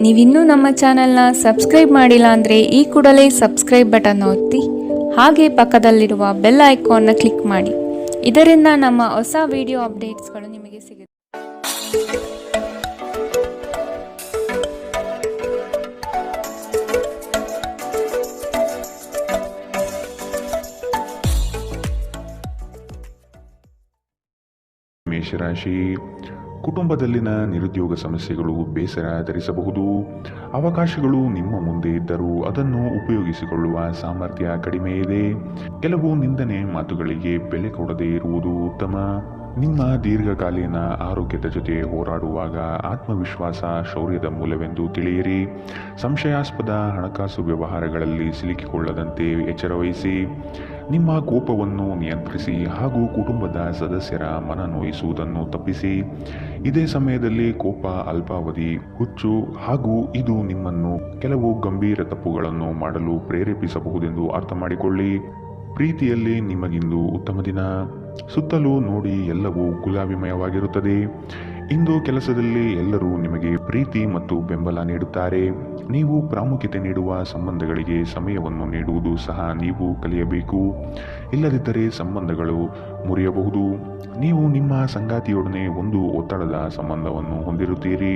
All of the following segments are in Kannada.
ನೀವಿನ್ನೂ ನಮ್ಮ ಚಾನೆಲ್ನ ಸಬ್ಸ್ಕ್ರೈಬ್ ಮಾಡಿಲ್ಲ ಅಂದರೆ ಈ ಕೂಡಲೇ ಸಬ್ಸ್ಕ್ರೈಬ್ ಬಟನ್ ಒತ್ತಿ ಹಾಗೆ ಪಕ್ಕದಲ್ಲಿರುವ ಬೆಲ್ ಐಕಾನ್ನ ಕ್ಲಿಕ್ ಮಾಡಿ. ಇದರಿಂದ ನಮ್ಮ ಹೊಸ ವಿಡಿಯೋ ಅಪ್ಡೇಟ್ಸ್ಗಳು ನಿಮಗೆ ಸಿಗುತ್ತೆ. ಮೇಷರಾಶಿ, ಕುಟುಂಬದಲ್ಲಿನ ನಿರುದ್ಯೋಗ ಸಮಸ್ಯೆಗಳು ಬೇಸರ ತರಿಸಬಹುದು. ಅವಕಾಶಗಳು ನಿಮ್ಮ ಮುಂದೆ ಇದ್ದರೂ ಅದನ್ನು ಉಪಯೋಗಿಸಿಕೊಳ್ಳುವ ಸಾಮರ್ಥ್ಯ ಕಡಿಮೆ ಇದೆ. ಕೆಲವು ನಿಂದನೆ ಮಾತುಗಳಿಗೆ ಬೆಲೆ ಕೊಡದೇ ಇರುವುದು ಉತ್ತಮ. ನಿಮ್ಮ ದೀರ್ಘಕಾಲೀನ ಆರೋಗ್ಯದ ಜೊತೆ ಹೋರಾಡುವಾಗ ಆತ್ಮವಿಶ್ವಾಸ ಶೌರ್ಯದ ಮೂಲವೆಂದು ತಿಳಿಯಿರಿ. ಸಂಶಯಾಸ್ಪದ ಹಣಕಾಸು ವ್ಯವಹಾರಗಳಲ್ಲಿ ಸಿಲುಕಿಕೊಳ್ಳದಂತೆ ಎಚ್ಚರವಹಿಸಿ. ನಿಮ್ಮ ಕೋಪವನ್ನು ನಿಯಂತ್ರಿಸಿ ಹಾಗೂ ಕುಟುಂಬದ ಸದಸ್ಯರ ಮನ ನೋಯಿಸುವುದನ್ನು ತಪ್ಪಿಸಿ. ಇದೇ ಸಮಯದಲ್ಲಿ ಕೋಪ ಅಲ್ಪಾವಧಿ ಹುಚ್ಚು ಹಾಗೂ ಇದು ನಿಮ್ಮನ್ನು ಕೆಲವು ಗಂಭೀರ ತಪ್ಪುಗಳನ್ನು ಮಾಡಲು ಪ್ರೇರೇಪಿಸಬಹುದೆಂದು ಅರ್ಥ ಮಾಡಿಕೊಳ್ಳಿ. ಪ್ರೀತಿಯಲ್ಲಿ ನಿಮಗಿಂದು ಉತ್ತಮ ದಿನ. ಸುತ್ತಲೂ ನೋಡಿ ಎಲ್ಲವೂ ಗುಲಾಬಿಮಯವಾಗಿರುತ್ತದೆ. ಇಂದು ಕೆಲಸದಲ್ಲಿ ಎಲ್ಲರೂ ನಿಮಗೆ ಪ್ರೀತಿ ಮತ್ತು ಬೆಂಬಲ ನೀಡುತ್ತಾರೆ. ನೀವು ಪ್ರಾಮುಖ್ಯತೆ ನೀಡುವ ಸಂಬಂಧಗಳಿಗೆ ಸಮಯವನ್ನು ನೀಡುವುದು ಸಹ ನೀವು ಕಲಿಯಬೇಕು. ಇಲ್ಲದಿದ್ದರೆ ಸಂಬಂಧಗಳು ಮುರಿಯಬಹುದು. ನೀವು ನಿಮ್ಮ ಸಂಗಾತಿಯೊಡನೆ ಒಂದು ಒತ್ತಡದ ಸಂಬಂಧವನ್ನು ಹೊಂದಿರುತ್ತೀರಿ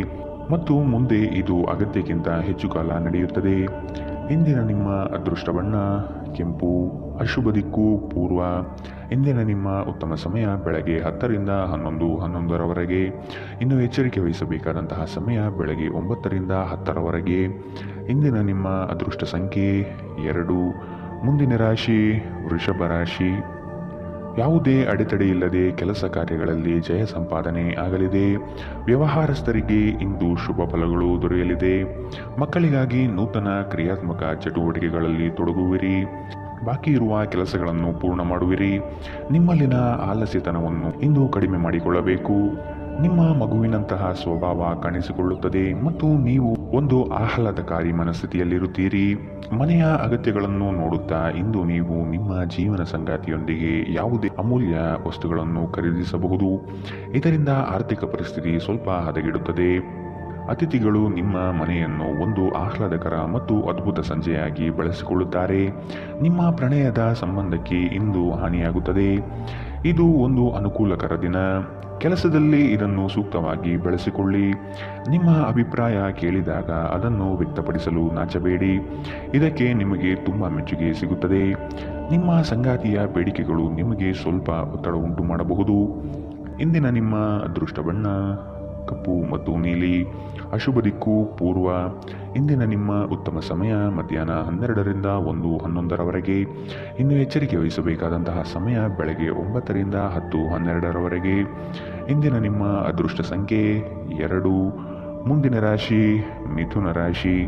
ಮತ್ತು ಮುಂದೆ ಇದು ಅಗತ್ಯಕ್ಕಿಂತ ಹೆಚ್ಚು ಕಾಲ ನಡೆಯುತ್ತದೆ. ಇಂದಿನ ನಿಮ್ಮ ಅದೃಷ್ಟ ಬಣ್ಣ ಕೆಂಪು. ಅಶುಭ ದಿಕ್ಕು ಪೂರ್ವ. ಇಂದಿನ ನಿಮ್ಮ ಉತ್ತಮ ಸಮಯ ಬೆಳಗ್ಗೆ 10 ರಿಂದ 11 ಇನ್ನು ಎಚ್ಚರಿಕೆ ವಹಿಸಬೇಕಾದಂತಹ ಸಮಯ ಬೆಳಗ್ಗೆ 9 ರಿಂದ 10 ಇಂದಿನ ನಿಮ್ಮ ಅದೃಷ್ಟ ಸಂಖ್ಯೆ 2. ಮುಂದಿನ ರಾಶಿ ವೃಷಭ ರಾಶಿ. ಯಾವುದೇ ಅಡೆತಡೆ ಇಲ್ಲದೆ ಕೆಲಸ ಕಾರ್ಯಗಳಲ್ಲಿ ಜಯ ಸಂಪಾದನೆ ಆಗಲಿದೆ. ವ್ಯವಹಾರಸ್ಥರಿಗೆ ಇಂದು ಶುಭ ಫಲಗಳು ದೊರೆಯಲಿದೆ. ಮಕ್ಕಳಿಗಾಗಿ ನೂತನ ಕ್ರಿಯಾತ್ಮಕ ಚಟುವಟಿಕೆಗಳಲ್ಲಿ ತೊಡಗುವಿರಿ. ಬಾಕಿ ಇರುವ ಕೆಲಸಗಳನ್ನು ಪೂರ್ಣ ಮಾಡುವಿರಿ. ನಿಮ್ಮಲ್ಲಿನ ಆಲಸ್ಯತನವನ್ನು ಇಂದು ಕಡಿಮೆ ಮಾಡಿಕೊಳ್ಳಬೇಕು. ನಿಮ್ಮ ಮಗುವಿನಂತಹ ಸ್ವಭಾವ ಕಾಣಿಸಿಕೊಳ್ಳುತ್ತದೆ ಮತ್ತು ನೀವು ಒಂದು ಆಹ್ಲಾದಕಾರಿ ಮನಸ್ಥಿತಿಯಲ್ಲಿರುತ್ತೀರಿ. ಮನೆಯ ಅಗತ್ಯಗಳನ್ನು ನೋಡುತ್ತಾ ಇಂದು ನೀವು ನಿಮ್ಮ ಜೀವನ ಸಂಗಾತಿಯೊಂದಿಗೆ ಯಾವುದೇ ಅಮೂಲ್ಯ ವಸ್ತುಗಳನ್ನು ಖರೀದಿಸಬಹುದು. ಇದರಿಂದ ಆರ್ಥಿಕ ಪರಿಸ್ಥಿತಿ ಸ್ವಲ್ಪ ಹದಗೆಡುತ್ತದೆ. ಅತಿಥಿಗಳು ನಿಮ್ಮ ಮನೆಯನ್ನು ಒಂದು ಆಹ್ಲಾದಕರ ಮತ್ತು ಅದ್ಭುತ ಸಂಜೆಯಾಗಿ ಬಳಸಿಕೊಳ್ಳುತ್ತಾರೆ. ನಿಮ್ಮ ಪ್ರಣಯದ ಸಂಬಂಧಕ್ಕೆ ಇಂದು ಹಾನಿಯಾಗುತ್ತದೆ. ಇದು ಒಂದು ಅನುಕೂಲಕರ ದಿನ. ಕೆಲಸದಲ್ಲಿ ಇದನ್ನು ಸೂಕ್ತವಾಗಿ ಬಳಸಿಕೊಳ್ಳಿ. ನಿಮ್ಮ ಅಭಿಪ್ರಾಯ ಕೇಳಿದಾಗ ಅದನ್ನು ವ್ಯಕ್ತಪಡಿಸಲು ನಾಚಬೇಡಿ. ಇದಕ್ಕೆ ನಿಮಗೆ ತುಂಬ ಮೆಚ್ಚುಗೆ ಸಿಗುತ್ತದೆ. ನಿಮ್ಮ ಸಂಗಾತಿಯ ಬೇಡಿಕೆಗಳು ನಿಮಗೆ ಸ್ವಲ್ಪ ಒತ್ತಡ ಉಂಟು ಮಾಡಬಹುದು. ಇಂದಿನ ನಿಮ್ಮ ಅದೃಷ್ಟ ಬಣ್ಣ ಕಪ್ಪು ಮತ್ತು ನೀಲಿ. ಅಶುಭ ದಿಕ್ಕು ಪೂರ್ವ. ಇಂದಿನ ನಿಮ್ಮ ಉತ್ತಮ ಸಮಯ ಮಧ್ಯಾಹ್ನ 12 ರಿಂದ 1:11 ಇನ್ನು ಎಚ್ಚರಿಕೆ ವಹಿಸಬೇಕಾದಂತಹ ಸಮಯ ಬೆಳಗ್ಗೆ 9 ರಿಂದ 10:12 ಇಂದಿನ ನಿಮ್ಮ ಅದೃಷ್ಟ ಸಂಖ್ಯೆ 2. ಮುಂದಿನ ರಾಶಿ ಮಿಥುನ ರಾಶಿ.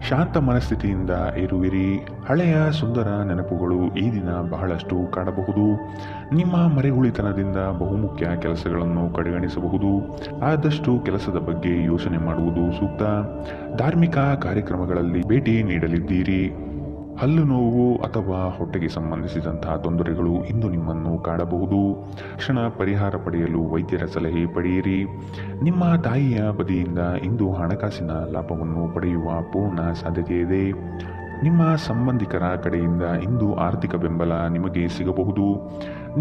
ಶಾಂತ ಮನಸ್ಥಿತಿಯಿಂದ ಇರುವಿರಿ. ಹಳೆಯ ಸುಂದರ ನೆನಪುಗಳು ಈ ದಿನ ಬಹಳಷ್ಟು ಕಾಡಬಹುದು. ನಿಮ್ಮ ಮರೆಗುಳಿತನದಿಂದ ಬಹುಮುಖ್ಯ ಕೆಲಸಗಳನ್ನು ಕಡೆಗಣಿಸಬಹುದು. ಆದಷ್ಟು ಕೆಲಸದ ಬಗ್ಗೆ ಯೋಚನೆ ಮಾಡುವುದು ಸೂಕ್ತ. ಧಾರ್ಮಿಕ ಕಾರ್ಯಕ್ರಮಗಳಲ್ಲಿ ಭೇಟಿ ನೀಡಲಿದ್ದೀರಿ. ಹಲ್ಲು ನೋವು ಅಥವಾ ಹೊಟ್ಟೆಗೆ ಸಂಬಂಧಿಸಿದಂತಹ ತೊಂದರೆಗಳು ಇಂದು ನಿಮ್ಮನ್ನು ಕಾಡಬಹುದು. ತಕ್ಷಣ ಪರಿಹಾರ ಪಡೆಯಲು ವೈದ್ಯರ ಸಲಹೆ ಪಡೆಯಿರಿ. ನಿಮ್ಮ ತಾಯಿಯ ಬದಿಯಿಂದ ಇಂದು ಹಣಕಾಸಿನ ಲಾಭವನ್ನು ಪಡೆಯುವ ಪೂರ್ಣ ಸಾಧ್ಯತೆ ಇದೆ. ನಿಮ್ಮ ಸಂಬಂಧಿಕರ ಕಡೆಯಿಂದ ಇಂದು ಆರ್ಥಿಕ ಬೆಂಬಲ ನಿಮಗೆ ಸಿಗಬಹುದು.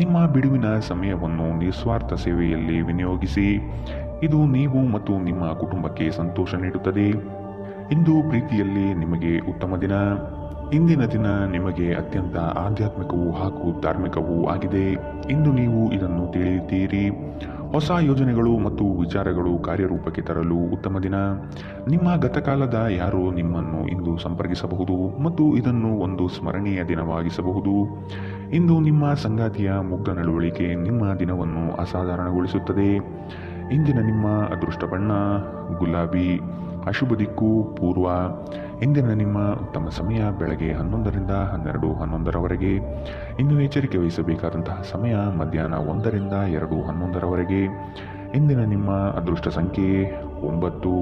ನಿಮ್ಮ ಬಿಡುವಿನ ಸಮಯವನ್ನು ನಿಸ್ವಾರ್ಥ ಸೇವೆಯಲ್ಲಿ ವಿನಿಯೋಗಿಸಿ. ಇದು ನೀವು ಮತ್ತು ನಿಮ್ಮ ಕುಟುಂಬಕ್ಕೆ ಸಂತೋಷ ನೀಡುತ್ತದೆ. ಇಂದು ಪ್ರೀತಿಯಲ್ಲಿ ನಿಮಗೆ ಉತ್ತಮ ದಿನ. ಇಂದಿನ ದಿನ ನಿಮಗೆ ಅತ್ಯಂತ ಆಧ್ಯಾತ್ಮಿಕವೂ ಹಾಗೂ ಧಾರ್ಮಿಕವೂ ಆಗಿದೆ. ಇಂದು ನೀವು ಇದನ್ನು ತಿಳಿಯುತ್ತೀರಿ. ಹೊಸ ಯೋಜನೆಗಳು ಮತ್ತು ವಿಚಾರಗಳು ಕಾರ್ಯರೂಪಕ್ಕೆ ತರಲು ಉತ್ತಮ ದಿನ. ನಿಮ್ಮ ಗತಕಾಲದ ಯಾರೋ ನಿಮ್ಮನ್ನು ಇಂದು ಸಂಪರ್ಕಿಸಬಹುದು ಮತ್ತು ಇದನ್ನು ಒಂದು ಸ್ಮರಣೀಯ ದಿನವಾಗಿಸಬಹುದು. ಇಂದು ನಿಮ್ಮ ಸಂಗಾತಿಯ ಮುಗ್ಧ ನಡವಳಿಕೆ ನಿಮ್ಮ ದಿನವನ್ನು ಅಸಾಧಾರಣಗೊಳಿಸುತ್ತದೆ. ಇಂದಿನ ನಿಮ್ಮ ಅದೃಷ್ಟ ಬಣ್ಣ ಗುಲಾಬಿ. ಅಶುಭ ದಿಕ್ಕು ಪೂರ್ವ. ಇಂದಿನ ನಿಮ್ಮ ಉತ್ತಮ ಸಮಯ ಬೆಳಗ್ಗೆ 11 ರಿಂದ 12:11 ಇನ್ನು ಎಚ್ಚರಿಕೆ ವಹಿಸಬೇಕಾದಂತಹ ಸಮಯ ಮಧ್ಯಾಹ್ನ 1 ರಿಂದ 2:11 ಇಂದಿನ ನಿಮ್ಮ ಅದೃಷ್ಟ ಸಂಖ್ಯೆ 9.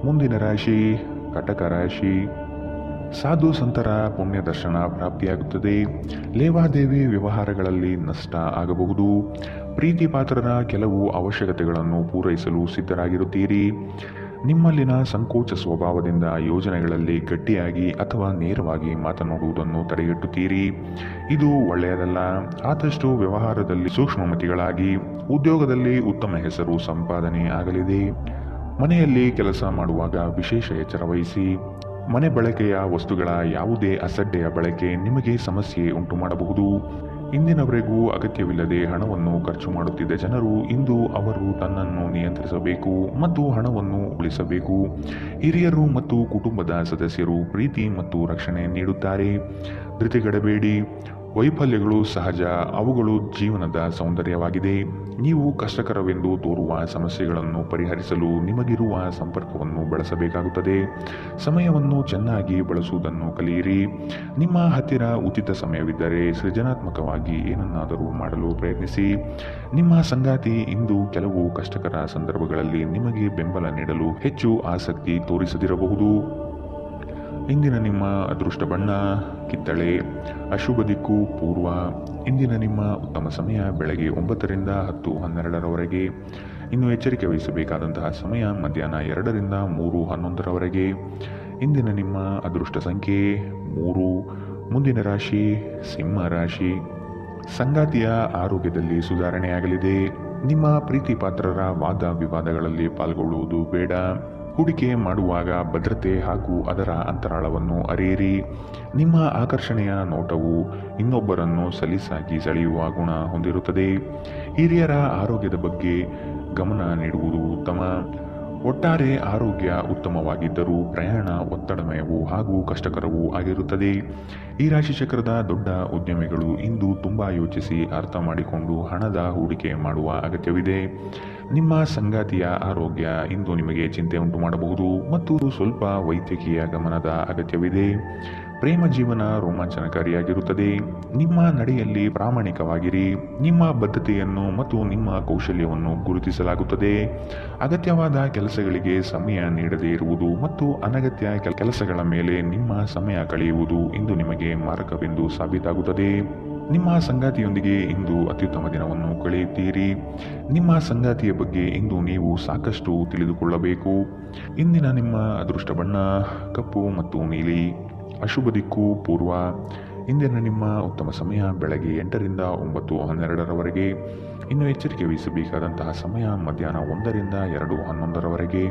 ಮುಂದಿನ ರಾಶಿ ಕಟಕ ರಾಶಿ. ಸಾಧು ಸಂತರ ಪುಣ್ಯ ದರ್ಶನ ಪ್ರಾಪ್ತಿಯಾಗುತ್ತದೆ. ಲೇವಾದೇವಿ ವ್ಯವಹಾರಗಳಲ್ಲಿ ನಷ್ಟ ಆಗಬಹುದು. ಪ್ರೀತಿ ಪಾತ್ರರ ಕೆಲವು ಅವಶ್ಯಕತೆಗಳನ್ನು ಪೂರೈಸಲು ಸಿದ್ಧರಾಗಿರುತ್ತೀರಿ. ನಿಮ್ಮಲ್ಲಿನ ಸಂಕೋಚ ಸ್ವಭಾವದಿಂದ ಯೋಜನೆಗಳಲ್ಲಿ ಗಟ್ಟಿಯಾಗಿ ಅಥವಾ ನೇರವಾಗಿ ಮಾತನಾಡುವುದನ್ನು ತಡೆಗಟ್ಟುತ್ತೀರಿ. ಇದು ಒಳ್ಳೆಯದಲ್ಲ. ಆದಷ್ಟು ವ್ಯವಹಾರದಲ್ಲಿ ಸೂಕ್ಷ್ಮಮತಿಗಳಾಗಿ. ಉದ್ಯೋಗದಲ್ಲಿ ಉತ್ತಮ ಹೆಸರು ಸಂಪಾದನೆ ಆಗಲಿದೆ. ಮನೆಯಲ್ಲಿ ಕೆಲಸ ಮಾಡುವಾಗ ವಿಶೇಷ ಎಚ್ಚರ ವಹಿಸಿ. ಮನೆ ಬಳಕೆಯ ವಸ್ತುಗಳ ಯಾವುದೇ ಅಸಡ್ಡೆಯ ಬಳಕೆ ನಿಮಗೆ ಸಮಸ್ಯೆ ಉಂಟು ಮಾಡಬಹುದು. ಇಂದಿನವರೆಗೂ ಅಗತ್ಯವಿಲ್ಲದೆ ಹಣವನ್ನು ಖರ್ಚು ಮಾಡುತ್ತಿದ್ದ ಜನರು ಇಂದು ಅವರು ತನ್ನನ್ನು ನಿಯಂತ್ರಿಸಬೇಕು ಮತ್ತು ಹಣವನ್ನು ಉಳಿಸಬೇಕು. ಹಿರಿಯರು ಮತ್ತು ಕುಟುಂಬದ ಸದಸ್ಯರು ಪ್ರೀತಿ ಮತ್ತು ರಕ್ಷಣೆ ನೀಡುತ್ತಾರೆ. ಧೃತಿಗೆಡಬೇಡಿ. ವೈಫಲ್ಯಗಳು ಸಹಜ, ಅವುಗಳು ಜೀವನದ ಸೌಂದರ್ಯವಾಗಿದೆ. ನೀವು ಕಷ್ಟಕರವೆಂದು ತೋರುವ ಸಮಸ್ಯೆಗಳನ್ನು ಪರಿಹರಿಸಲು ನಿಮಗಿರುವ ಸಂಪರ್ಕವನ್ನು ಬಳಸಬೇಕಾಗುತ್ತದೆ. ಸಮಯವನ್ನು ಚೆನ್ನಾಗಿ ಬಳಸುವುದನ್ನು ಕಲಿಯಿರಿ. ನಿಮ್ಮ ಹತ್ತಿರ ಉಚಿತ ಸಮಯವಿದ್ದರೆ ಸೃಜನಾತ್ಮಕವಾಗಿ ಏನನ್ನಾದರೂ ಮಾಡಲು ಪ್ರಯತ್ನಿಸಿ. ನಿಮ್ಮ ಸಂಗಾತಿ ಇಂದು ಕೆಲವು ಕಷ್ಟಕರ ಸಂದರ್ಭಗಳಲ್ಲಿ ನಿಮಗೆ ಬೆಂಬಲ ನೀಡಲು ಹೆಚ್ಚು ಆಸಕ್ತಿ ತೋರಿಸದಿರಬಹುದು. ಇಂದಿನ ನಿಮ್ಮ ಅದೃಷ್ಟ ಬಣ್ಣ ಕಿತ್ತಳೆ. ಅಶುಭ ದಿಕ್ಕು ಪೂರ್ವ. ಇಂದಿನ ನಿಮ್ಮ ಉತ್ತಮ ಸಮಯ ಬೆಳಗ್ಗೆ 9 ರಿಂದ 10:12ರವರೆಗೆ. ಇನ್ನು ಎಚ್ಚರಿಕೆ ವಹಿಸಬೇಕಾದಂತಹ ಸಮಯ ಮಧ್ಯಾಹ್ನ 2 ರಿಂದ 3:11ರವರೆಗೆ. ಇಂದಿನ ನಿಮ್ಮ ಅದೃಷ್ಟ ಸಂಖ್ಯೆ 3. ಮುಂದಿನ ರಾಶಿ ಸಿಂಹ ರಾಶಿ. ಸಂಗಾತಿಯ ಆರೋಗ್ಯದಲ್ಲಿ ಸುಧಾರಣೆಯಾಗಲಿದೆ. ನಿಮ್ಮ ಪ್ರೀತಿ ಪಾತ್ರರ ವಾದ ವಿವಾದಗಳಲ್ಲಿ ಪಾಲ್ಗೊಳ್ಳುವುದು ಬೇಡ. ಹೂಡಿಕೆ ಮಾಡುವಾಗ ಭದ್ರತೆ ಹಾಗೂ ಅದರ ಅಂತರಾಳವನ್ನು ಅರಿಯಿರಿ. ನಿಮ್ಮ ಆಕರ್ಷಣೆಯ ನೋಟವು ಇನ್ನೊಬ್ಬರನ್ನು ಸಲೀಸಾಗಿ ಸೆಳೆಯುವ ಗುಣ ಹೊಂದಿರುತ್ತದೆ. ಹಿರಿಯರ ಆರೋಗ್ಯದ ಬಗ್ಗೆ ಗಮನ ನೀಡುವುದು ಉತ್ತಮ. ಒಟ್ಟಾರೆ ಆರೋಗ್ಯ ಉತ್ತಮವಾಗಿದ್ದರೂ ಪ್ರಯಾಣ ಒತ್ತಡಮಯವೂ ಹಾಗೂ ಕಷ್ಟಕರವೂ ಆಗಿರುತ್ತದೆ. ಈ ರಾಶಿ ಚಕ್ರದ ದೊಡ್ಡ ಉದ್ಯಮಿಗಳು ಇಂದು ತುಂಬ ಯೋಚಿಸಿ ಅರ್ಥ ಮಾಡಿಕೊಂಡು ಹಣದ ಹೂಡಿಕೆ ಮಾಡುವ ಅಗತ್ಯವಿದೆ. ನಿಮ್ಮ ಸಂಗಾತಿಯ ಆರೋಗ್ಯ ಇಂದು ನಿಮಗೆ ಚಿಂತೆ ಉಂಟು ಮಾಡಬಹುದು ಮತ್ತು ಸ್ವಲ್ಪ ವೈದ್ಯಕೀಯ ಗಮನದ ಅಗತ್ಯವಿದೆ. ಪ್ರೇಮ ಜೀವನ ರೋಮಾಂಚನಕಾರಿಯಾಗಿರುತ್ತದೆ. ನಿಮ್ಮ ನಡೆಯಲ್ಲಿ ಪ್ರಾಮಾಣಿಕವಾಗಿರಿ. ನಿಮ್ಮ ಬದ್ಧತೆಯನ್ನು ಮತ್ತು ನಿಮ್ಮ ಕೌಶಲ್ಯವನ್ನು ಗುರುತಿಸಲಾಗುತ್ತದೆ. ಅಗತ್ಯವಾದ ಕೆಲಸಗಳಿಗೆ ಸಮಯ ನೀಡದೇ ಇರುವುದು ಮತ್ತು ಅನಗತ್ಯ ಕೆಲಸಗಳ ಮೇಲೆ ನಿಮ್ಮ ಸಮಯ ಕಳೆಯುವುದು ಇಂದು ನಿಮಗೆ ಮಾರಕವೆಂದು ಸಾಬೀತಾಗುತ್ತದೆ. ನಿಮ್ಮ ಸಂಗಾತಿಯೊಂದಿಗೆ ಇಂದು ಅತ್ಯುತ್ತಮ ದಿನವನ್ನು ಕಳೆಯುತ್ತೀರಿ. ನಿಮ್ಮ ಸಂಗಾತಿಯ ಬಗ್ಗೆ ಇಂದು ನೀವು ಸಾಕಷ್ಟು ತಿಳಿದುಕೊಳ್ಳಬೇಕು. ಇಂದಿನ ನಿಮ್ಮ ಅದೃಷ್ಟ ಬಣ್ಣ ಕಪ್ಪು ಮತ್ತು ನೀಲಿ. ಅಶುಭ ದಿಕ್ಕು ಪೂರ್ವ. ಇಂದಿನ ನಿಮ್ಮ ಉತ್ತಮ ಸಮಯ ಬೆಳಗ್ಗೆ 8 ರಿಂದ 9:12ರವರೆಗೆ. ಇನ್ನು ಎಚ್ಚರಿಕೆ ವಹಿಸಬೇಕಾದಂತಹ ಸಮಯ ಮಧ್ಯಾಹ್ನ 1 ರಿಂದ 2:11ರವರೆಗೆ.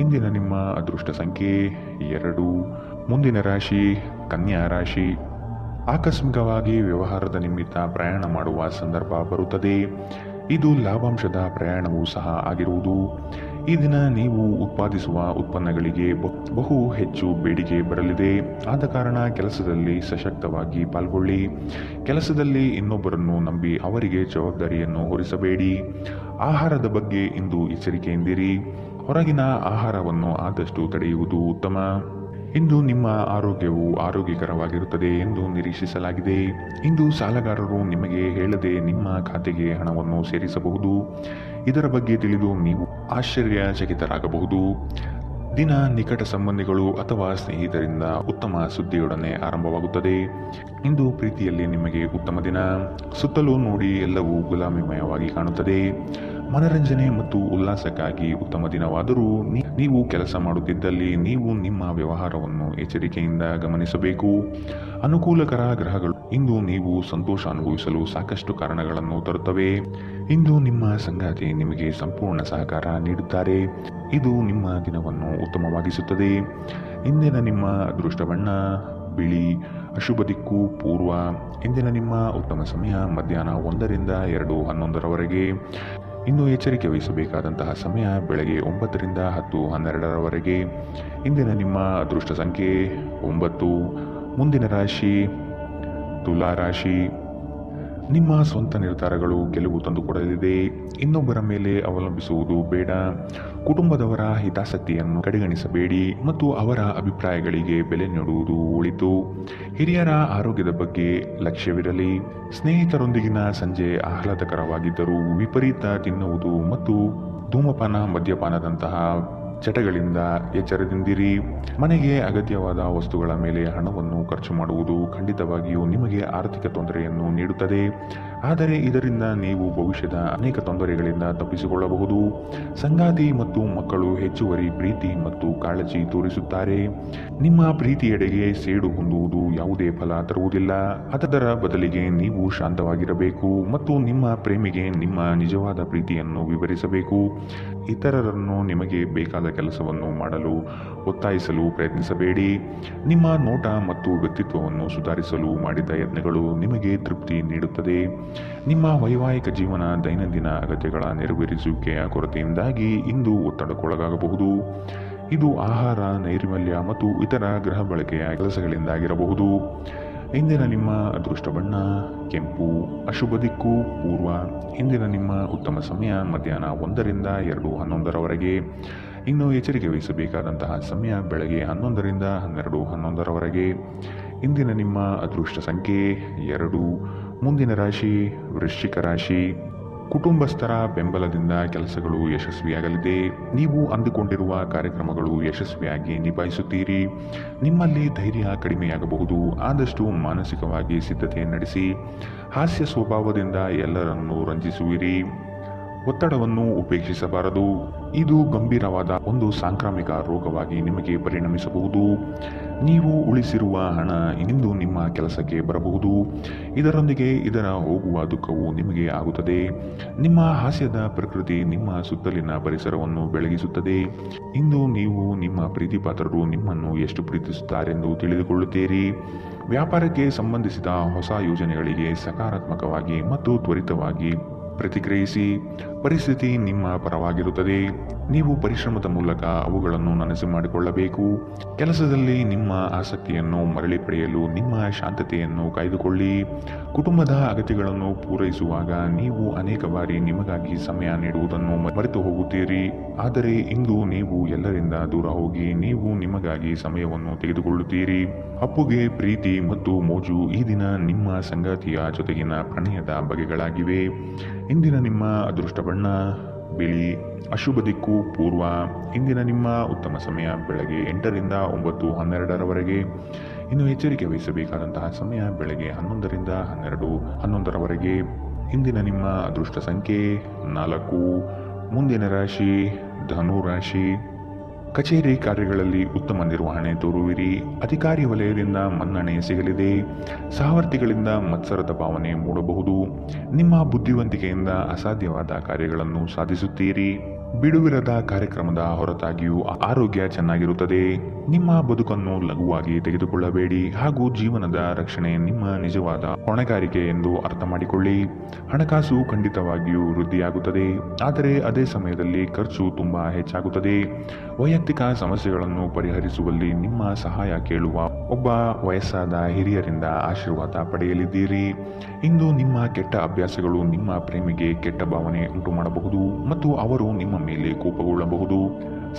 ಇಂದಿನ ನಿಮ್ಮ ಅದೃಷ್ಟ ಸಂಖ್ಯೆ 2. ಮುಂದಿನ ರಾಶಿ ಕನ್ಯಾ ರಾಶಿ. ಆಕಸ್ಮಿಕವಾಗಿ ವ್ಯವಹಾರದ ನಿಮಿತ್ತ ಪ್ರಯಾಣ ಮಾಡುವ ಸಂದರ್ಭ ಬರುತ್ತದೆ. ಇದು ಲಾಭಾಂಶದ ಪ್ರಯಾಣವೂ ಸಹ ಆಗಿರುವುದು. ಈ ದಿನ ನೀವು ಉತ್ಪಾದಿಸುವ ಉತ್ಪನ್ನಗಳಿಗೆ ಬಹು ಹೆಚ್ಚು ಬೇಡಿಕೆ ಬರಲಿದೆ. ಆದ ಕಾರಣ ಕೆಲಸದಲ್ಲಿ ಸಶಕ್ತವಾಗಿ ಪಾಲ್ಗೊಳ್ಳಿ. ಕೆಲಸದಲ್ಲಿ ಇನ್ನೊಬ್ಬರನ್ನು ನಂಬಿ ಅವರಿಗೆ ಜವಾಬ್ದಾರಿಯನ್ನು ಹೊರಿಸಬೇಡಿ. ಆಹಾರದ ಬಗ್ಗೆ ಇಂದು ಎಚ್ಚರಿಕೆಯಿಂದಿರಿ. ಹೊರಗಿನ ಆಹಾರವನ್ನು ಆದಷ್ಟು ತಡೆಯುವುದು ಉತ್ತಮ. ಇಂದು ನಿಮ್ಮ ಆರೋಗ್ಯವು ಆರೋಗ್ಯಕರವಾಗಿರುತ್ತದೆ ಎಂದು ನಿರೀಕ್ಷಿಸಲಾಗಿದೆ. ಇಂದು ಸಾಲಗಾರರು ನಿಮಗೆ ಹೇಳದೆ ನಿಮ್ಮ ಖಾತೆಗೆ ಹಣವನ್ನು ಸೇರಿಸಬಹುದು. ಇದರ ಬಗ್ಗೆ ತಿಳಿದು ನೀವು ಆಶ್ಚರ್ಯಚಕಿತರಾಗಬಹುದು. ದಿನ ನಿಕಟ ಸಂಬಂಧಿಗಳು ಅಥವಾ ಸ್ನೇಹಿತರಿಂದ ಉತ್ತಮ ಸುದ್ದಿಯೊಡನೆ ಆರಂಭವಾಗುತ್ತದೆ. ಇಂದು ಪ್ರೀತಿಯಲ್ಲಿ ನಿಮಗೆ ಉತ್ತಮ ದಿನ. ಸುತ್ತಲೂ ನೋಡಿ ಎಲ್ಲವೂ ಗುಲಾಮಿಮಯವಾಗಿ ಕಾಣುತ್ತದೆ. ಮನರಂಜನೆ ಮತ್ತು ಉಲ್ಲಾಸಕ್ಕಾಗಿ ಉತ್ತಮ ದಿನವಾದರೂ ನೀವು ಕೆಲಸ ಮಾಡುತ್ತಿದ್ದಲ್ಲಿ ನೀವು ನಿಮ್ಮ ವ್ಯವಹಾರವನ್ನು ಎಚ್ಚರಿಕೆಯಿಂದ ಗಮನಿಸಬೇಕು. ಅನುಕೂಲಕರ ಗ್ರಹಗಳು ಇಂದು ನೀವು ಸಂತೋಷ ಅನುಭವಿಸಲು ಸಾಕಷ್ಟು ಕಾರಣಗಳನ್ನು ತರುತ್ತವೆ. ಇಂದು ನಿಮ್ಮ ಸಂಗಾತಿ ನಿಮಗೆ ಸಂಪೂರ್ಣ ಸಹಕಾರ ನೀಡುತ್ತಾರೆ. ಇದು ನಿಮ್ಮ ದಿನವನ್ನು ಉತ್ತಮವಾಗಿಸುತ್ತದೆ. ಇಂದಿನ ನಿಮ್ಮ ಅದೃಷ್ಟ ಬಣ್ಣ ಬಿಳಿ. ಅಶುಭ ದಿಕ್ಕು ಪೂರ್ವ. ಇಂದಿನ ನಿಮ್ಮ ಉತ್ತಮ ಸಮಯ ಮಧ್ಯಾಹ್ನ 1 ರಿಂದ 2:11ರವರೆಗೆ. ಇನ್ನು ಎಚ್ಚರಿಕೆ ವಹಿಸಬೇಕಾದಂತಹ ಸಮಯ ಬೆಳಗ್ಗೆ 9 ರಿಂದ 10:12ರವರೆಗೆ. ಇಂದಿನ ನಿಮ್ಮ ಅದೃಷ್ಟ ಸಂಖ್ಯೆ 9. ಮುಂದಿನ ರಾಶಿ ತುಲಾ ರಾಶಿ. ನಿಮ್ಮ ಸ್ವಂತ ನಿರ್ಧಾರಗಳು ಗೆಲುವು ತಂದುಕೊಡಲಿದೆ. ಇನ್ನೊಬ್ಬರ ಮೇಲೆ ಅವಲಂಬಿಸುವುದು ಬೇಡ. ಕುಟುಂಬದವರ ಹಿತಾಸಕ್ತಿಯನ್ನು ಕಡೆಗಣಿಸಬೇಡಿ ಮತ್ತು ಅವರ ಅಭಿಪ್ರಾಯಗಳಿಗೆ ಬೆಲೆ ನೀಡುವುದು ಒಳಿತು. ಹಿರಿಯರ ಆರೋಗ್ಯದ ಬಗ್ಗೆ ಲಕ್ಷ್ಯವಿರಲಿ. ಸ್ನೇಹಿತರೊಂದಿಗಿನ ಸಂಜೆ ಆಹ್ಲಾದಕರವಾಗಿದ್ದರೂ ವಿಪರೀತ ತಿನ್ನುವುದು ಮತ್ತು ಧೂಮಪಾನ ಮದ್ಯಪಾನದಂತಹ ಚಟಗಳಿಂದ ಎಚ್ಚರದಿಂದಿರಿ. ಮನೆಗೆ ಅಗತ್ಯವಾದ ವಸ್ತುಗಳ ಮೇಲೆ ಹಣವನ್ನು ಖರ್ಚು ಮಾಡುವುದು ಖಂಡಿತವಾಗಿಯೂ ನಿಮಗೆ ಆರ್ಥಿಕ ತೊಂದರೆಯನ್ನು ನೀಡುತ್ತದೆ. ಆದರೆ ಇದರಿಂದ ನೀವು ಭವಿಷ್ಯದ ಅನೇಕ ತೊಂದರೆಗಳಿಂದ ತಪ್ಪಿಸಿಕೊಳ್ಳಬಹುದು. ಸಂಗಾತಿ ಮತ್ತು ಮಕ್ಕಳು ಹೆಚ್ಚುವರಿ ಪ್ರೀತಿ ಮತ್ತು ಕಾಳಜಿ ತೋರಿಸುತ್ತಾರೆ. ನಿಮ್ಮ ಪ್ರೀತಿಯೆಡೆಗೆ ಸೇಡು ಹೊಂದುವುದು ಯಾವುದೇ ಫಲ ತರುವುದಿಲ್ಲ. ಅದರ ಬದಲಿಗೆ ನೀವು ಶಾಂತವಾಗಿರಬೇಕು ಮತ್ತು ನಿಮ್ಮ ಪ್ರೇಮಿಗೆ ನಿಮ್ಮ ನಿಜವಾದ ಪ್ರೀತಿಯನ್ನು ವಿವರಿಸಬೇಕು. ಇತರರನ್ನು ನಿಮಗೆ ಬೇಕಾದ ಕೆಲಸವನ್ನು ಮಾಡಲು ಒತ್ತಾಯಿಸಲು ಪ್ರಯತ್ನಿಸಬೇಡಿ. ನಿಮ್ಮ ನೋಟ ಮತ್ತು ವ್ಯಕ್ತಿತ್ವವನ್ನು ಸುಧಾರಿಸಲು ಮಾಡಿದ ಯತ್ನಗಳು ನಿಮಗೆ ತೃಪ್ತಿ ನೀಡುತ್ತದೆ. ನಿಮ್ಮ ವೈವಾಹಿಕ ಜೀವನ ದೈನಂದಿನ ಅಗತ್ಯಗಳ ನೆರವೇರಿಸುವಿಕೆಯ ಕೊರತೆಯಿಂದಾಗಿ ಇಂದು ಒತ್ತಡಕ್ಕೊಳಗಾಗಬಹುದು. ಇದು ಆಹಾರ, ನೈರ್ಮಲ್ಯ ಮತ್ತು ಇತರ ಗೃಹ ಬಳಕೆಯ ಕೆಲಸಗಳಿಂದಾಗಿರಬಹುದು. ಇಂದಿನ ನಿಮ್ಮ ಅದೃಷ್ಟ ಬಣ್ಣ ಕೆಂಪು. ಅಶುಭ ದಿಕ್ಕು ಪೂರ್ವ. ಇಂದಿನ ನಿಮ್ಮ ಉತ್ತಮ ಸಮಯ ಮಧ್ಯಾಹ್ನ 1ರಿಂದ 2:11ರವರೆಗೆ. ಇನ್ನು ಎಚ್ಚರಿಕೆ ವಹಿಸಬೇಕಾದಂತಹ ಸಮಯ ಬೆಳಗ್ಗೆ 11ರಿಂದ 12:11ರವರೆಗೆ. ಇಂದಿನ ನಿಮ್ಮ ಅದೃಷ್ಟ ಸಂಖ್ಯೆ 2. ಮುಂದಿನ ರಾಶಿ ವೃಶ್ಚಿಕ ರಾಶಿ. ಕುಟುಂಬಸ್ಥರ ಬೆಂಬಲದಿಂದ ಕೆಲಸಗಳು ಯಶಸ್ವಿಯಾಗಲಿದೆ. ನೀವು ಅಂದುಕೊಂಡಿರುವ ಕಾರ್ಯಕ್ರಮಗಳು ಯಶಸ್ವಿಯಾಗಿ ನಿಭಾಯಿಸುತ್ತೀರಿ. ನಿಮ್ಮಲ್ಲಿ ಧೈರ್ಯ ಕಡಿಮೆಯಾಗಬಹುದು. ಆದಷ್ಟು ಮಾನಸಿಕವಾಗಿ ಸಿದ್ಧತೆ ನಡೆಸಿ. ಹಾಸ್ಯ ಸ್ವಭಾವದಿಂದ ಎಲ್ಲರನ್ನೂ ರಂಜಿಸುವಿರಿ. ಒತ್ತಡವನ್ನು ಉಪೇಕ್ಷಿಸಬಾರದು. ಇದು ಗಂಭೀರವಾದ ಒಂದು ಸಾಂಕ್ರಾಮಿಕ ರೋಗವಾಗಿ ನಿಮಗೆ ಪರಿಣಮಿಸಬಹುದು. ನೀವು ಉಳಿಸಿರುವ ಹಣ ಇಂದು ನಿಮ್ಮ ಕೆಲಸಕ್ಕೆ ಬರಬಹುದು. ಇದರೊಂದಿಗೆ ಇದರ ಹೋಗುವ ದುಃಖವು ನಿಮಗೆ ಆಗುತ್ತದೆ. ನಿಮ್ಮ ಹಾಸ್ಯದ ಪ್ರಕೃತಿ ನಿಮ್ಮ ಸುತ್ತಲಿನ ಪರಿಸರವನ್ನು ಬೆಳಗಿಸುತ್ತದೆ. ಇಂದು ನೀವು ನಿಮ್ಮ ಪ್ರೀತಿಪಾತ್ರರು ನಿಮ್ಮನ್ನು ಎಷ್ಟು ಪ್ರೀತಿಸುತ್ತಾರೆಂದು ತಿಳಿದುಕೊಳ್ಳುತ್ತೀರಿ. ವ್ಯಾಪಾರಕ್ಕೆ ಸಂಬಂಧಿಸಿದ ಹೊಸ ಯೋಜನೆಗಳಿಗೆ ಸಕಾರಾತ್ಮಕವಾಗಿ ಮತ್ತು ತ್ವರಿತವಾಗಿ ಪ್ರತಿಕ್ರಿಯಿಸಿ. ಪರಿಸ್ಥಿತಿ ನಿಮ್ಮ ಪರವಾಗಿರುತ್ತದೆ. ನೀವು ಪರಿಶ್ರಮದ ಮೂಲಕ ಅವುಗಳನ್ನು ನನಸು ಮಾಡಿಕೊಳ್ಳಬೇಕು. ಕೆಲಸದಲ್ಲಿ ನಿಮ್ಮ ಆಸಕ್ತಿಯನ್ನು ಮರಳಿ ಪಡೆಯಲು ನಿಮ್ಮ ಶಾಂತತೆಯನ್ನು ಕಾಯ್ದುಕೊಳ್ಳಿ. ಕುಟುಂಬದ ಅಗತ್ಯಗಳನ್ನು ಪೂರೈಸುವಾಗ ನೀವು ಅನೇಕ ಬಾರಿ ನಿಮಗಾಗಿ ಸಮಯ ನೀಡುವುದನ್ನು ಮರೆತು ಹೋಗುತ್ತೀರಿ. ಆದರೆ ಇಂದು ನೀವು ಎಲ್ಲರಿಂದ ದೂರ ಹೋಗಿ ನೀವು ನಿಮಗಾಗಿ ಸಮಯವನ್ನು ತೆಗೆದುಕೊಳ್ಳುತ್ತೀರಿ. ಅಪ್ಪುಗೆ ಪ್ರೀತಿ ಮತ್ತು ಮೋಜು ಈ ದಿನ ನಿಮ್ಮ ಸಂಗಾತಿಯ ಜೊತೆಗಿನ ಪ್ರಣಯದ ಬಗೆಗಳಾಗಿವೆ. ಇಂದಿನ ನಿಮ್ಮ ಅದೃಷ್ಟ ಬಣ್ಣ ಬಿಳಿ. ಅಶುಭ ದಿಕ್ಕು ಪೂರ್ವ. ಇಂದಿನ ನಿಮ್ಮ ಉತ್ತಮ ಸಮಯ ಬೆಳಗ್ಗೆ 8ರಿಂದ 9:12ರವರೆಗೆ. ಇನ್ನು ಎಚ್ಚರಿಕೆ ವಹಿಸಬೇಕಾದಂತಹ ಸಮಯ ಬೆಳಗ್ಗೆ 11ರಿಂದ 12:11ರವರೆಗೆ. ಇಂದಿನ ನಿಮ್ಮ ಅದೃಷ್ಟ ಸಂಖ್ಯೆ 4. ಮುಂದಿನ ರಾಶಿ ಧನು ರಾಶಿ. ಕಚೇರಿ ಕಾರ್ಯಗಳಲ್ಲಿ ಉತ್ತಮ ನಿರ್ವಹಣೆ ತೋರುವಿರಿ. ಅಧಿಕಾರಿ ವಲಯದಿಂದ ಮನ್ನಣೆ ಸಿಗಲಿದೆ. ಸಹವರ್ತಿಗಳಿಂದ ಮತ್ಸರದ ಭಾವನೆ ಮೂಡಬಹುದು. ನಿಮ್ಮ ಬುದ್ಧಿವಂತಿಕೆಯಿಂದ ಅಸಾಧ್ಯವಾದ ಕಾರ್ಯಗಳನ್ನು ಸಾಧಿಸುತ್ತೀರಿ. ಬಿಡುವಿರದ ಕಾರ್ಯಕ್ರಮದ ಹೊರತಾಗಿಯೂ ಆರೋಗ್ಯ ಚೆನ್ನಾಗಿರುತ್ತದೆ. ನಿಮ್ಮ ಬದುಕನ್ನು ಲಘುವಾಗಿ ತೆಗೆದುಕೊಳ್ಳಬೇಡಿ ಹಾಗೂ ಜೀವನದ ರಕ್ಷಣೆ ನಿಮ್ಮ ನಿಜವಾದ ಹೊಣೆಗಾರಿಕೆ ಎಂದು ಅರ್ಥ ಮಾಡಿಕೊಳ್ಳಿ. ಹಣಕಾಸು ಖಂಡಿತವಾಗಿಯೂ ವೃದ್ಧಿಯಾಗುತ್ತದೆ, ಆದರೆ ಅದೇ ಸಮಯದಲ್ಲಿ ಖರ್ಚು ತುಂಬಾ ಹೆಚ್ಚಾಗುತ್ತದೆ. ವೈಯಕ್ತಿಕ ಸಮಸ್ಯೆಗಳನ್ನು ಪರಿಹರಿಸುವಲ್ಲಿ ನಿಮ್ಮ ಸಹಾಯ ಕೇಳುವ ಒಬ್ಬ ವಯಸ್ಸಾದ ಹಿರಿಯರಿಂದ ಆಶೀರ್ವಾದ ಪಡೆಯಲಿದ್ದೀರಿ. ಇಂದು ನಿಮ್ಮ ಕೆಟ್ಟ ಅಭ್ಯಾಸಗಳು ನಿಮ್ಮ ಪ್ರೇಮಿಗೆ ಕೆಟ್ಟ ಭಾವನೆ ಉಂಟು ಮಾಡಬಹುದು ಮತ್ತು ಅವರು ನಿಮ್ಮ ಮೇಲೆ ಕೋಪಗೊಳ್ಳಬಹುದು.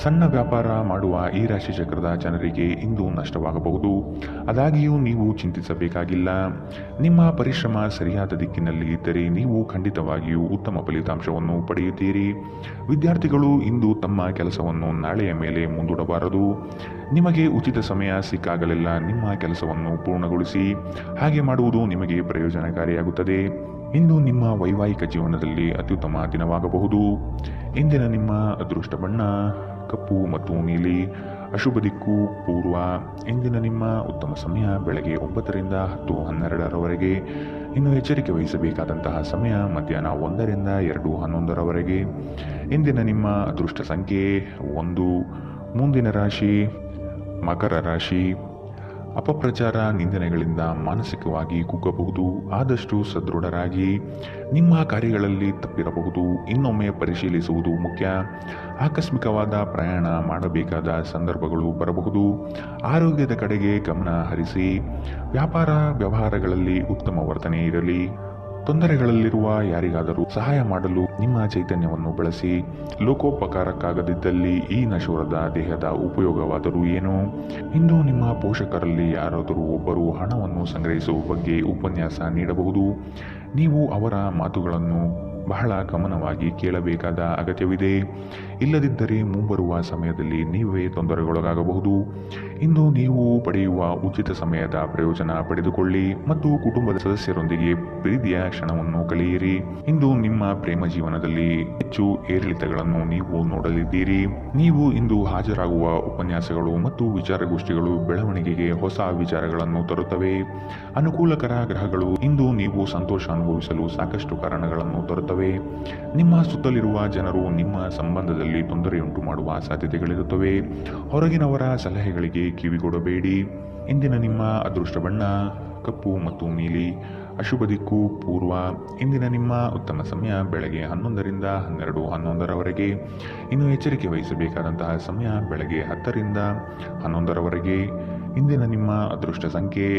ಸಣ್ಣ ವ್ಯಾಪಾರ ಮಾಡುವ ಈ ರಾಶಿ ಚಕ್ರದ ಜನರಿಗೆ ಇಂದು ನಷ್ಟವಾಗಬಹುದು. ಆದಾಗ್ಯೂ ನೀವು ಚಿಂತಿಸಬೇಕಾಗಿಲ್ಲ. ನಿಮ್ಮ ಪರಿಶ್ರಮ ಸರಿಯಾದ ದಿಕ್ಕಿನಲ್ಲಿ ಇದ್ದರೆ ನೀವು ಖಂಡಿತವಾಗಿಯೂ ಉತ್ತಮ ಫಲಿತಾಂಶವನ್ನು ಪಡೆಯುತ್ತೀರಿ. ವಿದ್ಯಾರ್ಥಿಗಳು ಇಂದು ತಮ್ಮ ಕೆಲಸವನ್ನು ನಾಳೆಯ ಮೇಲೆ ಮುಂದೂಡಬಾರದು. ನಿಮಗೆ ಉಚಿತ ಸಮಯ ಸಿಕ್ಕಾಗಲೆಲ್ಲ ನಿಮ್ಮ ಕೆಲಸವನ್ನು ಪೂರ್ಣಗೊಳಿಸಿ. ಹಾಗೆ ಮಾಡುವುದು ನಿಮಗೆ ಪ್ರಯೋಜನಕಾರಿಯಾಗುತ್ತದೆ. ಇಂದು ನಿಮ್ಮ ವೈವಾಹಿಕ ಜೀವನದಲ್ಲಿ ಅತ್ಯುತ್ತಮ ದಿನವಾಗಬಹುದು. ಇಂದಿನ ನಿಮ್ಮ ಅದೃಷ್ಟ ಬಣ್ಣ ಕಪ್ಪು ಮತ್ತು ನೀಲಿ. ಅಶುಭ ದಿಕ್ಕು ಪೂರ್ವ. ಇಂದಿನ ನಿಮ್ಮ ಉತ್ತಮ ಸಮಯ ಬೆಳಗ್ಗೆ 9ರಿಂದ 10:12ರವರೆಗೆ. ಇನ್ನು ಎಚ್ಚರಿಕೆ ವಹಿಸಬೇಕಾದಂತಹ ಸಮಯ ಮಧ್ಯಾಹ್ನ 1ರಿಂದ 2:11ರವರೆಗೆ. ಇಂದಿನ ನಿಮ್ಮ ಅದೃಷ್ಟ ಸಂಖ್ಯೆ 1. ಮುಂದಿನ ರಾಶಿ ಮಕರ ರಾಶಿ. ಅಪಪ್ರಚಾರ ನಿಂದನೆಗಳಿಂದ ಮಾನಸಿಕವಾಗಿ ಕುಗ್ಗಬಹುದು. ಆದಷ್ಟು ಸದೃಢರಾಗಿ. ನಿಮ್ಮ ಕಾರ್ಯಗಳಲ್ಲಿ ತಪ್ಪಿರಬಹುದು, ಇನ್ನೊಮ್ಮೆ ಪರಿಶೀಲಿಸುವುದು ಮುಖ್ಯ. ಆಕಸ್ಮಿಕವಾದ ಪ್ರಯಾಣ ಮಾಡಬೇಕಾದ ಸಂದರ್ಭಗಳು ಬರಬಹುದು. ಆರೋಗ್ಯದ ಕಡೆಗೆ ಗಮನ ಹರಿಸಿ. ವ್ಯಾಪಾರ ವ್ಯವಹಾರಗಳಲ್ಲಿ ಉತ್ತಮ ವರ್ತನೆ ಇರಲಿ. ತೊಂದರೆಗಳಲ್ಲಿರುವ ಯಾರಿಗಾದರೂ ಸಹಾಯ ಮಾಡಲು ನಿಮ್ಮ ಚೈತನ್ಯವನ್ನು ಬಳಸಿ. ಲೋಕೋಪಕಾರಕ್ಕಾಗದಿದ್ದಲ್ಲಿ ಈ ನಶ್ವರದ ದೇಹದ ಉಪಯೋಗವಾದರೂ ಏನು? ಇಂದು ನಿಮ್ಮ ಪೋಷಕರಲ್ಲಿ ಯಾರಾದರೂ ಒಬ್ಬರು ಹಣವನ್ನು ಸಂಗ್ರಹಿಸುವ ಬಗ್ಗೆ ಉಪನ್ಯಾಸ ನೀಡಬಹುದು. ನೀವು ಅವರ ಮಾತುಗಳನ್ನು ಬಹಳ ಗಮನವಾಗಿ ಕೇಳಬೇಕಾದ ಅಗತ್ಯವಿದೆ. ಇಲ್ಲದಿದ್ದರೆ ಮುಂಬರುವ ಸಮಯದಲ್ಲಿ ನೀವೇ ತೊಂದರೆಗೊಳಗಾಗಬಹುದು. ಇಂದು ನೀವು ಪಡೆಯುವ ಉಚಿತ ಸಮಯದ ಪ್ರಯೋಜನ ಪಡೆದುಕೊಳ್ಳಿ ಮತ್ತು ಕುಟುಂಬದ ಸದಸ್ಯರೊಂದಿಗೆ ಪ್ರೀತಿಯ ಕ್ಷಣವನ್ನು ಕಳೆಯಿರಿ. ಇಂದು ನಿಮ್ಮ ಪ್ರೇಮ ಜೀವನದಲ್ಲಿ ಹೆಚ್ಚು ಏರಿಳಿತಗಳನ್ನು ನೀವು ನೋಡಲಿದ್ದೀರಿ. ನೀವು ಇಂದು ಹಾಜರಾಗುವ ಉಪನ್ಯಾಸಗಳು ಮತ್ತು ವಿಚಾರಗೋಷ್ಠಿಗಳು ಬೆಳವಣಿಗೆಗೆ ಹೊಸ ವಿಚಾರಗಳನ್ನು ತರುತ್ತವೆ. ಅನುಕೂಲಕರ ಗ್ರಹಗಳು ಇಂದು ನೀವು ಸಂತೋಷ ಅನುಭವಿಸಲು ಸಾಕಷ್ಟು ಕಾರಣಗಳನ್ನು ತರುತ್ತವೆ. ನಿಮ್ಮ ಸುತ್ತಲಿರುವ ಜನರು ನಿಮ್ಮ ಸಂಬಂಧದಲ್ಲಿ ತೊಂದರೆಯುಂಟು ಮಾಡುವ ಸಾಧ್ಯತೆಗಳಿರುತ್ತವೆ. ಹೊರಗಿನವರ ಸಲಹೆಗಳಿಗೆ ಕಿವಿಗೊಡಬೇಡಿ. ಇಂದಿನ ನಿಮ್ಮ ಅದೃಷ್ಟ ಬಣ್ಣ ಕಪ್ಪು ಮತ್ತು ನೀಲಿ. ಅಶುಭ ದಿಕ್ಕು ಪೂರ್ವ. ಇಂದಿನ ನಿಮ್ಮ ಉತ್ತಮ ಸಮಯ ಬೆಳಗ್ಗೆ 11ರಿಂದ 12:11ರವರೆಗೆ. ಇನ್ನು ಎಚ್ಚರಿಕೆ ವಹಿಸಬೇಕಾದಂತಹ ಸಮಯ ಬೆಳಗ್ಗೆ 10ರಿಂದ 11ರವರೆಗೆ. ಇಂದಿನ ನಿಮ್ಮ ಅದೃಷ್ಟ ಸಂಖ್ಯೆ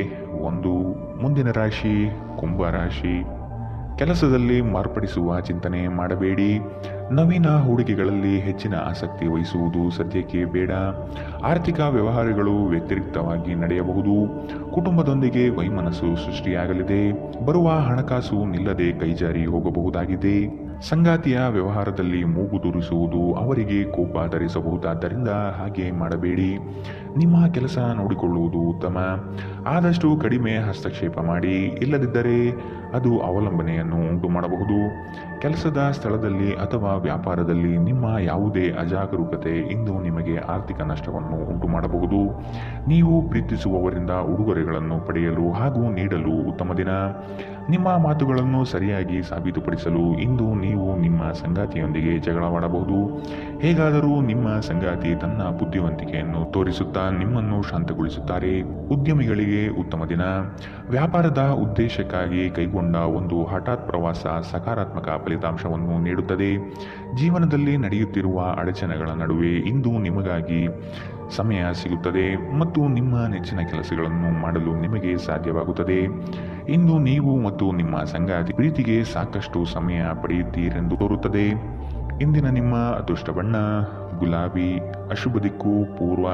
1. ಮುಂದಿನ ರಾಶಿ ಕುಂಭ ರಾಶಿ. ಕೆಲಸದಲ್ಲಿ ಮಾರ್ಪಡಿಸುವ ಚಿಂತನೆ ಮಾಡಬೇಡಿ. ನವೀನ ಹೂಡಿಕೆಗಳಲ್ಲಿ ಹೆಚ್ಚಿನ ಆಸಕ್ತಿ ವಹಿಸುವುದು ಸದ್ಯಕ್ಕೆ ಬೇಡ. ಆರ್ಥಿಕ ವ್ಯವಹಾರಗಳು ವ್ಯತಿರಿಕ್ತವಾಗಿ ನಡೆಯಬಹುದು. ಕುಟುಂಬದೊಂದಿಗೆ ವೈಮನಸ್ಸು ಸೃಷ್ಟಿಯಾಗಲಿದೆ. ಬರುವ ಹಣಕಾಸು ನಿಲ್ಲದೆ ಕೈಜಾರಿ ಹೋಗಬಹುದಾಗಿದೆ. ಸಂಗಾತಿಯ ವ್ಯವಹಾರದಲ್ಲಿ ಮೂಗು ತೂರಿಸುವುದು ಅವರಿಗೆ ಕೋಪ ತರಿಸಬಹುದಾದ್ದರಿಂದ ಹಾಗೆ ಮಾಡಬೇಡಿ. ನಿಮ್ಮ ಕೆಲಸ ನೋಡಿಕೊಳ್ಳುವುದು ಉತ್ತಮ. ಆದಷ್ಟು ಕಡಿಮೆ ಹಸ್ತಕ್ಷೇಪ ಮಾಡಿ. ಇಲ್ಲದಿದ್ದರೆ ಅದು ಅವಲಂಬನೆಯನ್ನು ಉಂಟು ಮಾಡಬಹುದು. ಕೆಲಸದ ಸ್ಥಳದಲ್ಲಿ ಅಥವಾ ವ್ಯಾಪಾರದಲ್ಲಿ ನಿಮ್ಮ ಯಾವುದೇ ಅಜಾಗರೂಕತೆ ಇಂದು ನಿಮಗೆ ಆರ್ಥಿಕ ನಷ್ಟವನ್ನು ಉಂಟು ಮಾಡಬಹುದು. ನೀವು ಪ್ರೀತಿಸುವವರಿಂದ ಉಡುಗೊರೆಗಳನ್ನು ಪಡೆಯಲು ಹಾಗೂ ನೀಡಲು ಉತ್ತಮ ದಿನ. ನಿಮ್ಮ ಮಾತುಗಳನ್ನು ಸರಿಯಾಗಿ ಸಾಬೀತುಪಡಿಸಲು ಇಂದು ನೀವು ನಿಮ್ಮ ಸಂಗಾತಿಯೊಂದಿಗೆ ಜಗಳವಾಡಬಹುದು. ಹೇಗಾದರೂ ನಿಮ್ಮ ಸಂಗಾತಿ ತನ್ನ ಬುದ್ಧಿವಂತಿಕೆಯನ್ನು ತೋರಿಸುತ್ತಾ ನಿಮ್ಮನ್ನು ಶಾಂತಗೊಳಿಸುತ್ತಾರೆ. ಉದ್ಯಮಿಗಳಿಗೆ ಉತ್ತಮ ದಿನ. ವ್ಯಾಪಾರದ ಉದ್ದೇಶಕ್ಕಾಗಿ ಕೈಗೊಂಡ ಒಂದು ಹಠಾತ್ ಪ್ರವಾಸ ಸಕಾರಾತ್ಮಕ ಫಲಿತಾಂಶವನ್ನು ನೀಡುತ್ತದೆ. ಜೀವನದಲ್ಲಿ ನಡೆಯುತ್ತಿರುವ ಅಡಚಣೆಗಳ ನಡುವೆ ಇಂದು ನಿಮಗಾಗಿ ಸಮಯ ಸಿಗುತ್ತದೆ ಮತ್ತು ನಿಮ್ಮ ನೆಚ್ಚಿನ ಕೆಲಸಗಳನ್ನು ಮಾಡಲು ನಿಮಗೆ ಸಾಧ್ಯವಾಗುತ್ತದೆ. ಇಂದು ನೀವು ಮತ್ತು ನಿಮ್ಮ ಸಂಗಾತಿ ಪ್ರೀತಿಗೆ ಸಾಕಷ್ಟು ಸಮಯ ಪಡೆಯುತ್ತೀರೆಂದು ತೋರುತ್ತದೆ. ಇಂದಿನ ನಿಮ್ಮ ಅದೃಷ್ಟ ಬಣ್ಣ ಗುಲಾಬಿ. ಅಶುಭ ದಿಕ್ಕು ಪೂರ್ವ.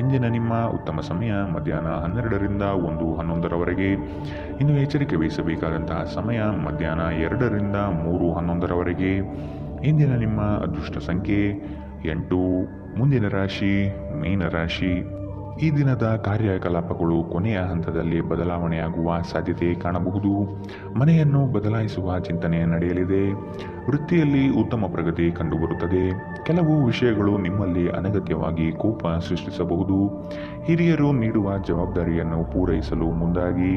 ಇಂದಿನ ನಿಮ್ಮ ಉತ್ತಮ ಸಮಯ ಮಧ್ಯಾಹ್ನ 12ರಿಂದ 1:11ರವರೆಗೆ. ಇನ್ನು ಎಚ್ಚರಿಕೆ ವಹಿಸಬೇಕಾದಂತಹ ಸಮಯ ಮಧ್ಯಾಹ್ನ 2ರಿಂದ 3:11ರವರೆಗೆ. ಇಂದಿನ ನಿಮ್ಮ ಅದೃಷ್ಟ ಸಂಖ್ಯೆ 8. ಮುಂದಿನ ರಾಶಿ ಮೀನರಾಶಿ. ಈ ದಿನದ ಕಾರ್ಯಕಲಾಪಗಳು ಕೊನೆಯ ಹಂತದಲ್ಲಿ ಬದಲಾವಣೆಯಾಗುವ ಸಾಧ್ಯತೆ ಕಾಣಬಹುದು. ಮನೆಯನ್ನು ಬದಲಾಯಿಸುವ ಚಿಂತನೆ ನಡೆಯಲಿದೆ. ವೃತ್ತಿಯಲ್ಲಿ ಉತ್ತಮ ಪ್ರಗತಿ ಕಂಡುಬರುತ್ತದೆ. ಕೆಲವು ವಿಷಯಗಳು ನಿಮ್ಮಲ್ಲಿ ಅನಗತ್ಯವಾಗಿ ಕೋಪ ಸೃಷ್ಟಿಸಬಹುದು. ಹಿರಿಯರು ನೀಡುವ ಜವಾಬ್ದಾರಿಯನ್ನು ಪೂರೈಸಲು ಮುಂದಾಗಿ.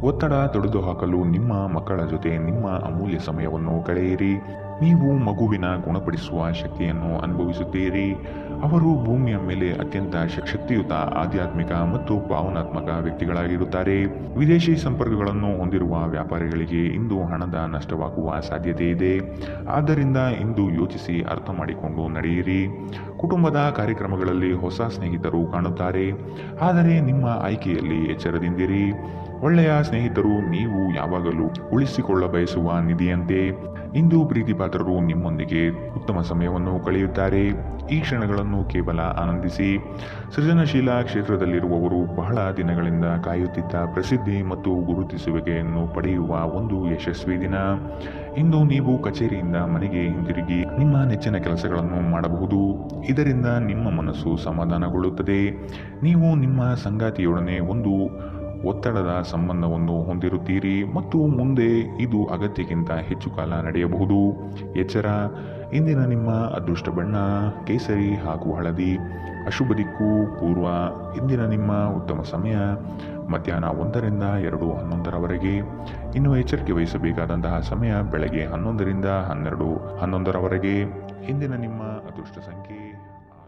ಒತ್ತಡ ತೊಡೆದುಹಾಕಲು ನಿಮ್ಮ ಮಕ್ಕಳ ಜೊತೆ ನಿಮ್ಮ ಅಮೂಲ್ಯ ಸಮಯವನ್ನು ಕಳೆಯಿರಿ. ನೀವು ಮಗುವಿನ ಗುಣಪಡಿಸುವ ಶಕ್ತಿಯನ್ನು ಅನುಭವಿಸುತ್ತೀರಿ. ಅವರು ಭೂಮಿಯ ಮೇಲೆ ಅತ್ಯಂತ ಶಕ್ತಿಯುತ ಆಧ್ಯಾತ್ಮಿಕ ಮತ್ತು ಭಾವನಾತ್ಮಕ ವ್ಯಕ್ತಿಗಳಾಗಿರುತ್ತಾರೆ. ವಿದೇಶಿ ಸಂಪರ್ಕಗಳನ್ನು ಹೊಂದಿರುವ ವ್ಯಾಪಾರಿಗಳಿಗೆ ಇಂದು ಹಣದ ನಷ್ಟವಾಗುವ ಸಾಧ್ಯತೆ ಇದೆ. ಆದ್ದರಿಂದ ಇಂದು ಯೋಚಿಸಿ ಅರ್ಥ ಮಾಡಿಕೊಂಡು ನಡೆಯಿರಿ. ಕುಟುಂಬದ ಕಾರ್ಯಕ್ರಮಗಳಲ್ಲಿ ಹೊಸ ಸ್ನೇಹಿತರು ಕಾಣುತ್ತಾರೆ. ಆದರೆ ನಿಮ್ಮ ಆಯ್ಕೆಯಲ್ಲಿ ಎಚ್ಚರದಿಂದಿರಿ. ಒಳ್ಳೆಯ ಸ್ನೇಹಿತರು ನೀವು ಯಾವಾಗಲೂ ಉಳಿಸಿಕೊಳ್ಳ ಬಯಸುವ ನಿಧಿಯಂತೆ. ಇಂದು ಪ್ರೀತಿಪಾತ್ರರು ನಿಮ್ಮೊಂದಿಗೆ ಉತ್ತಮ ಸಮಯವನ್ನು ಕಳೆಯುತ್ತಾರೆ. ಈ ಕ್ಷಣಗಳನ್ನು ಕೇವಲ ಆನಂದಿಸಿ. ಸೃಜನಶೀಲ ಕ್ಷೇತ್ರದಲ್ಲಿರುವವರು ಬಹಳ ದಿನಗಳಿಂದ ಕಾಯುತ್ತಿದ್ದ ಪ್ರಸಿದ್ಧಿ ಮತ್ತು ಗುರುತಿಸುವಿಕೆಯನ್ನು ಪಡೆಯುವ ಒಂದು ಯಶಸ್ವಿ ದಿನ. ಇಂದು ನೀವು ಕಚೇರಿಯಿಂದ ಮನೆಗೆ ಹಿಂದಿರುಗಿ ನಿಮ್ಮ ನೆಚ್ಚಿನ ಕೆಲಸಗಳನ್ನು ಮಾಡಬಹುದು. ಇದರಿಂದ ನಿಮ್ಮ ಮನಸ್ಸು ಸಮಾಧಾನಗೊಳ್ಳುತ್ತದೆ. ನೀವು ನಿಮ್ಮ ಸಂಗಾತಿಯೊಡನೆ ಒಂದು ಒತ್ತಡದ ಸಂಬಂಧವನ್ನು ಹೊಂದಿರುತ್ತೀರಿ ಮತ್ತು ಮುಂದೆ ಇದು ಅಗತ್ಯಕ್ಕಿಂತ ಹೆಚ್ಚು ಕಾಲ ನಡೆಯಬಹುದು. ಎಚ್ಚರ. ಇಂದಿನ ನಿಮ್ಮ ಅದೃಷ್ಟ ಬಣ್ಣ ಕೇಸರಿ ಹಾಗೂ ಹಳದಿ. ಅಶುಭ ದಿಕ್ಕು ಪೂರ್ವ. ಇಂದಿನ ನಿಮ್ಮ ಉತ್ತಮ ಸಮಯ ಮಧ್ಯಾಹ್ನ 1ರಿಂದ 2:11ರವರೆಗೆ. ಇನ್ನು ಎಚ್ಚರಿಕೆ ವಹಿಸಬೇಕಾದಂತಹ ಸಮಯ ಬೆಳಗ್ಗೆ 11ರಿಂದ 12:11ರವರೆಗೆ. ಇಂದಿನ ನಿಮ್ಮ ಅದೃಷ್ಟ ಸಂಖ್ಯೆ